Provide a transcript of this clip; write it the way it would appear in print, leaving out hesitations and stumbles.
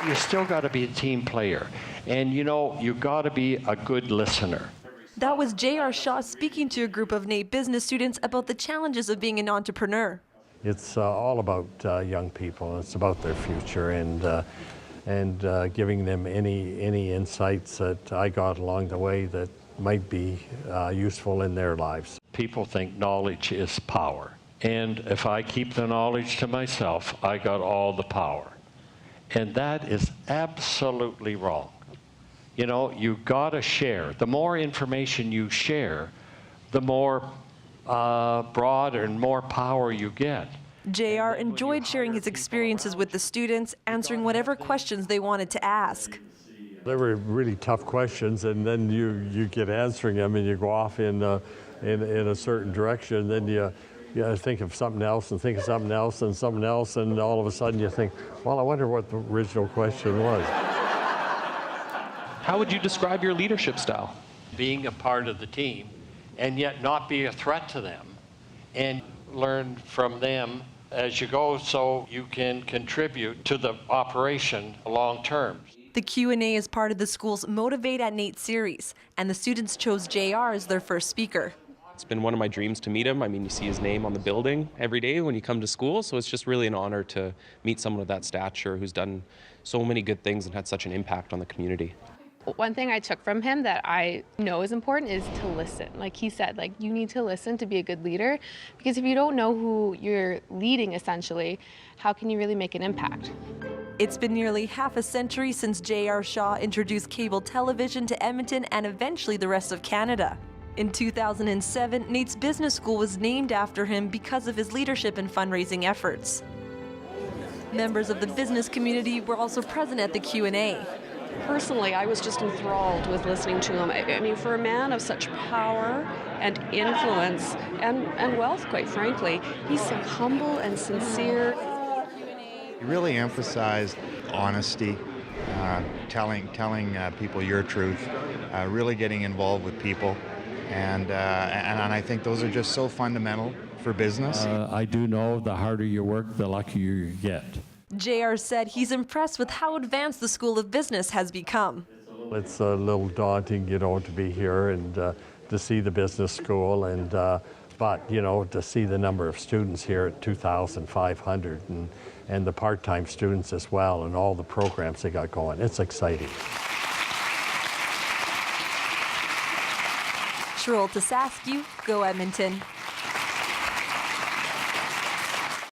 You still got to be a team player. And you know, you got to be a good listener. That was J.R. Shaw speaking to a group of NAIT business students about the challenges of being an entrepreneur. It's all about young people. It's about their future and giving them any insights that I got along the way that might be useful in their lives. People think knowledge is power. And if I keep the knowledge to myself, I got all the power. And that is absolutely wrong. You know, you gotta share. The more information you share, the more broad and more power you get. JR enjoyed sharing his experiences with the students, answering whatever questions they wanted to ask. They were really tough questions, and then you get answering them, and you go off in a certain direction. Then you think of something else, and think of something else, and something else, and all of a sudden you think, well, I wonder what the original question was. How would you describe your leadership style? Being a part of the team, and yet not be a threat to them, and learn from them as you go so you can contribute to the operation long term. The Q&A is part of the school's Motivate at NAIT series, and the students chose JR as their first speaker. It's been one of my dreams to meet him. I mean, you see his name on the building every day when you come to school, so it's just really an honor to meet someone of that stature who's done so many good things and had such an impact on the community. One thing I took from him that I know is important is to listen. Like he said, like you need to listen to be a good leader, because if you don't know who you're leading essentially, how can you really make an impact? It's been nearly half a century since J.R. Shaw introduced cable television to Edmonton and eventually the rest of Canada. In 2007, NAIT's business school was named after him because of his leadership and fundraising efforts. Members of the business community were also present at the Q&A. Personally, I was just enthralled with listening to him. I mean, for a man of such power and influence and wealth, quite frankly, he's so humble and sincere. He really emphasized honesty, telling people your truth, really getting involved with people, and I think those are just so fundamental for business. I do know the harder you work, the luckier you get. JR said he's impressed with how advanced the School of Business has become. It's a little daunting, you know, to be here and to see the business school, and but you know, to see the number of students here at 2,500 and the part-time students as well, and all the programs they got going. It's exciting. Sarolta Saskiw, Go Edmonton.